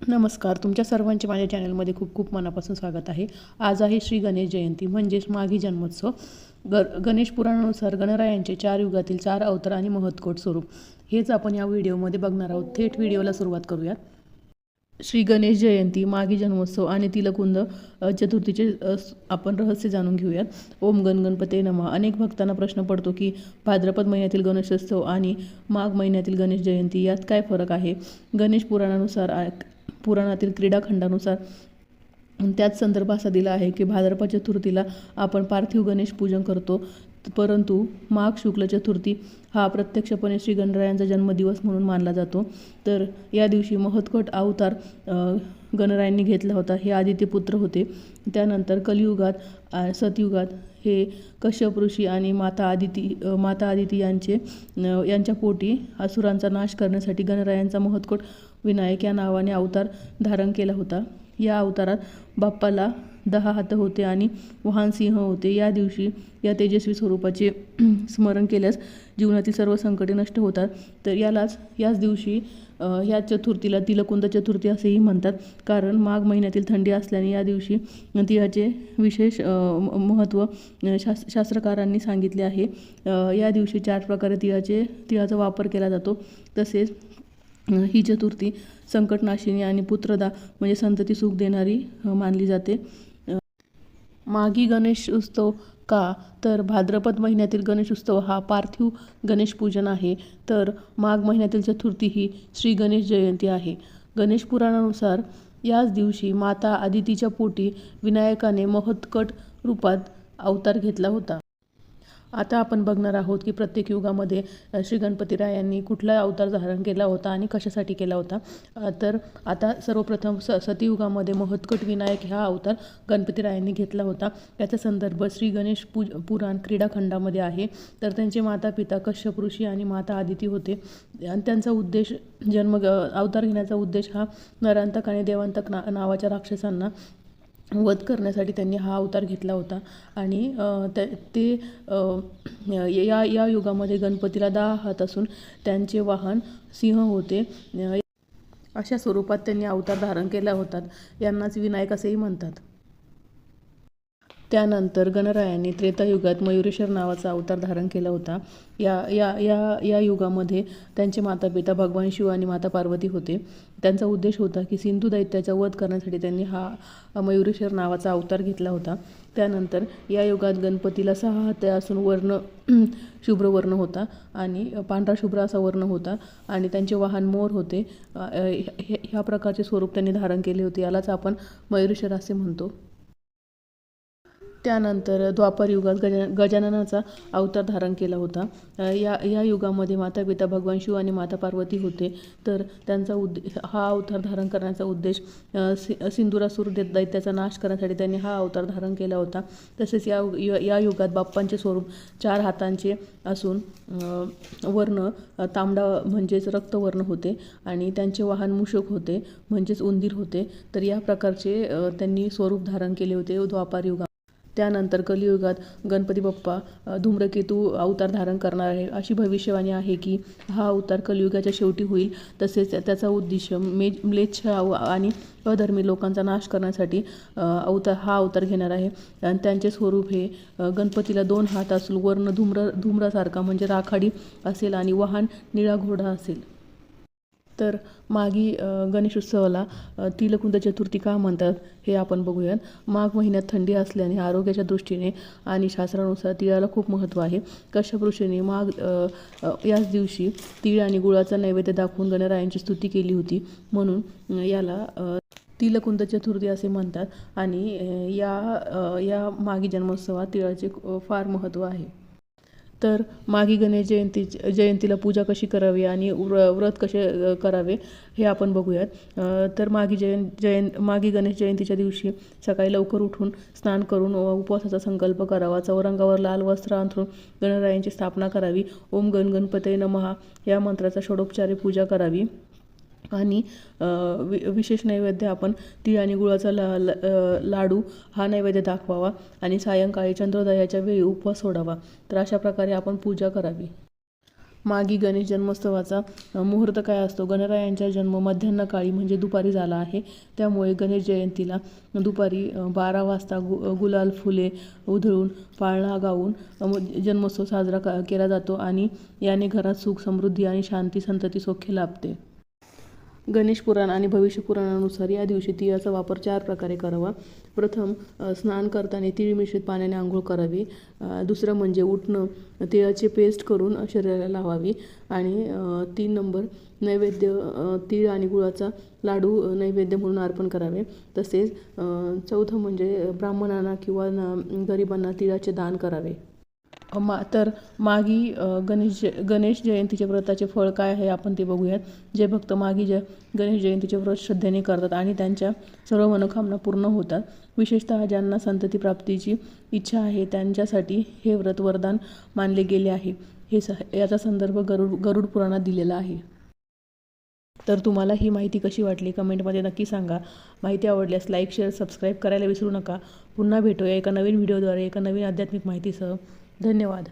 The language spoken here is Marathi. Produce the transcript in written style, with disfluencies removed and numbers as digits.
नमस्कार. तुमच्या सर्वांचे माझ्या चॅनलमध्ये खूप खूप मनापासून स्वागत आहे. आज आहे श्री गणेश जयंती म्हणजेच माघी जन्मोत्सव. गणेश पुराणानुसार गणरायांचे 4 युगातील 4 अवतार आणि महत्कोट स्वरूप हेच आपण या व्हिडिओमध्ये बघणार आहोत. थेट व्हिडिओला सुरुवात करूयात. श्री गणेश जयंती, माघी जन्मोत्सव आणि तिलकुंद चतुर्थीचे आपण रहस्य जाणून घेऊयात. ओम गण गणपते नमः. अनेक भक्तांना प्रश्न पडतो की भाद्रपद महिन्यातील गणेशोत्सव आणि माघ महिन्यातील गणेश जयंती यात काय फरक आहे. गणेश पुराणातील क्रीडाखंडानुसार त्याच संदर्भ असा दिला आहे की भाद्रपद चतुर्थीला आपण पार्थिव गणेश पूजन करतो, परंतु माघ शुक्ल चतुर्थी हा प्रत्यक्षपणे श्री गणरायांचा जन्मदिवस म्हणून मानला जातो. तर या दिवशी महत्कट अवतार गणरायांनी घेतला होता. हे आदित्यपुत्र होते. त्यानंतर कलियुगात सतयुगात हे कश्यप ऋषी आणि माता आदिती यांच्या पोटी असुरांचा नाश करण्यासाठी गणरायांचा महत्कट विनायक या नावाने अवतार धारण केला होता. या अवतारात बाप्पाला 10 हात होते आणि वाहन सिंह होते. या दिवशी या तेजस्वी स्वरूपाचे स्मरण केल्यास जीवनातील सर्व संकटे नष्ट होतात. तर याच दिवशी या चतुर्थीला तिलकुंद चतुर्थी असेही म्हणतात, कारण माघ महिन्यातील थंडी असल्याने या दिवशी तिळाचे विशेष महत्त्व शास्त्रकारांनी सांगितले आहे. या दिवशी 4 प्रकारे तिळाचा वापर केला जातो. तसेच ही चतुर्थी संकटनाशिनी आणि पुत्रदा म्हणजे संतती सुख देणारी मानली जाते. माघी गणेश उत्सव का, तर भाद्रपद महिन्यातील गणेश उत्सव हा पार्थिव गणेश पूजन आहे, तर माघ महिन्यातील चतुर्थी ही श्री गणेश जयंती आहे. गणेश पुराणानुसार याच दिवशी माता आदितीच्या पोटी विनायकाने महत्कट रूपात अवतार घेतला होता. आता आपण बघणार आहोत की प्रत्येक युगामध्ये श्री गणपतीरायांनी कुठला अवतार धारण केला होता आणि कशासाठी केला होता. तर आता सर्वप्रथम सतयुगामध्ये महत्कट विनायक हा अवतार गणपतीरायांनी घेतला होता. याचा संदर्भ श्री गणेश पुराण क्रीडाखंडामध्ये आहे. तर त्यांचे माता पिता कश्यप ऋषी आणि माता आदिती होते आणि त्यांचा उद्देश अवतार घेण्याचा उद्देश हा नरांतक आणि देवांतक नावाच्या राक्षसांना वध करण्यासाठी त्यांनी हा अवतार घेतला होता. आणि या युगामध्ये गणपतीला 10 हात असून त्यांचे वाहन सिंह होते. अशा स्वरूपात त्यांनी अवतार धारण केला होता. यांनाच विनायक असेही म्हणतात. त्यानंतर गणरायांनी त्रेतायुगात मयुरेश्वर नावाचा अवतार धारण केला होता. या युगामध्ये त्यांचे माता पिता भगवान शिव आणि माता पार्वती होते. त्यांचा उद्देश होता की सिंधू दैत्याचा वध करण्यासाठी त्यांनी हा मयुरेश्वर नावाचा अवतार घेतला होता. त्यानंतर या युगात गणपतीला 6 हात असून वर्ण शुभ्र वर्ण होता आणि पांढरा शुभ्र असा वर्ण होता आणि त्यांचे वाहन मोर होते. ह्या प्रकारचे स्वरूप त्यांनी धारण केले होते. यालाच आपण मयुरेश्वर असे म्हणतो. त्यानंतर द्वापर युगात गजाननाचा अवतार धारण केला होता. या युगामध्ये माता पिता भगवान शिव आणि माता पार्वती होते. तर त्यांचा हा अवतार धारण करण्याचा उद्देश सिंदुरासूर दैत्याचा नाश करण्यासाठी त्यांनी हा अवतार धारण केला होता. तसेच या युगात बाप्पांचे स्वरूप 4 हातांचे असून वर्ण तांबडा म्हणजेच रक्तवर्ण होते आणि त्यांचे वाहन मूषक होते म्हणजेच उंदीर होते. तर या प्रकारचे त्यांनी स्वरूप धारण केले होते द्वापार युगात. त्यानंतर कलियुगात गणपती बाप्पा धूम्रकेतू अवतार धारण करणार आहे. अशी भविष्यवाणी आहे की हा अवतार कलियुगाच्या शेवटी होईल. तसेच त्याचा उद्देश म्लेच्छ आणि अधर्मी लोकांचा नाश करण्यासाठी हा अवतार घेणार आहे. आणि त्यांचे स्वरूप हे गणपतीला 2 हात असून वर्ण धूम्रासारखा म्हणजे राखाडी असेल आणि वाहन निळा घोडा असेल. तर माघी गणेशोत्सवाला तिलकुंद चतुर्थी का म्हणतात हे आपण बघूयात. माघ महिन्यात थंडी असल्याने आरोग्याच्या दृष्टीने आणि शास्त्रानुसार तिळाला खूप महत्त्व आहे. कश्यप ऋषीने याच दिवशी तीळ आणि गुळाचा नैवेद्य दाखवून गणरायांची स्तुती केली होती, म्हणून याला तिलकुंद चतुर्थी असे म्हणतात. आणि या माघी जन्मोत्सवात तिळाचे फार महत्त्व आहे. तर माघी गणेश जयंतीला पूजा कशी करावी आणि व्रत कसे करावे हे आपण बघूयात. तर माघी गणेश जयंतीच्या दिवशी सकाळी लवकर उठून स्नान करून उपवासाचा संकल्प करावा. चौरंगावर लाल वस्त्र अंथरून गणरायांची स्थापना करावी. ओम गण गणपतये नमः या मंत्राचा षोडोपचारे पूजा करावी. आणि विशेष नैवेद्य आपण तीळ आणि गुळाचा लाडू हा नैवेद्य दाखवावा आणि सायंकाळी चंद्रोदयाच्या वेळी उपवास सोडावा. तर अशा प्रकारे आपण पूजा करावी. मागी गणेश जन्मोत्सवाचा मुहूर्त काय असतो? गणरायांचा जन्म मध्यान्ह काळी म्हणजे दुपारी झाला आहे. त्यामुळे गणेश जयंतीला दुपारी 12 वाजता गुलाल फुले उधळून पाळणा गाऊन जन्मोत्सव साजरा केला जातो आणि याने घरात सुख समृद्धी आणि शांती संतती सौख्य लाभते. गणेश पुराण आणि भविष्य पुराणानुसार या दिवशी तिळाचा वापर 4 प्रकारे करावा. प्रथम, स्नान करताना तीळ मिश्रित पाण्याने आंघोळ करावी. दुसरं म्हणजे उठणं तिळाची पेस्ट करून शरीराला लावावी. आणि 3 नंबर, नैवेद्य तीळ आणि गुळाचा लाडू नैवेद्य म्हणून अर्पण करावे. तसेच चौथं म्हणजे ब्राह्मणांना किंवा गरिबांना तिळाचे दान करावे. तर मागी गणेश जयंतीच्या व्रताचे फळ काय आहे आपण ते बघूयात. जे भक्त गणेश जयंतीचे व्रत श्रद्धेने करतात आणि त्यांच्या सर्व मनोकामना पूर्ण होतात. विशेषतः ज्यांना संतती प्राप्तीची इच्छा आहे त्यांच्यासाठी हे व्रत वरदान मानले गेले आहे. याचा संदर्भ गरुड पुराणात दिलेला आहे. तर तुम्हाला ही माहिती कशी वाटली कमेंटमध्ये नक्की सांगा. माहिती आवडल्यास लाईक, शेअर, सबस्क्राईब करायला विसरू नका. पुन्हा भेटूया एका नवीन व्हिडिओद्वारे एका नवीन आध्यात्मिक माहितीसह. धन्यवाद.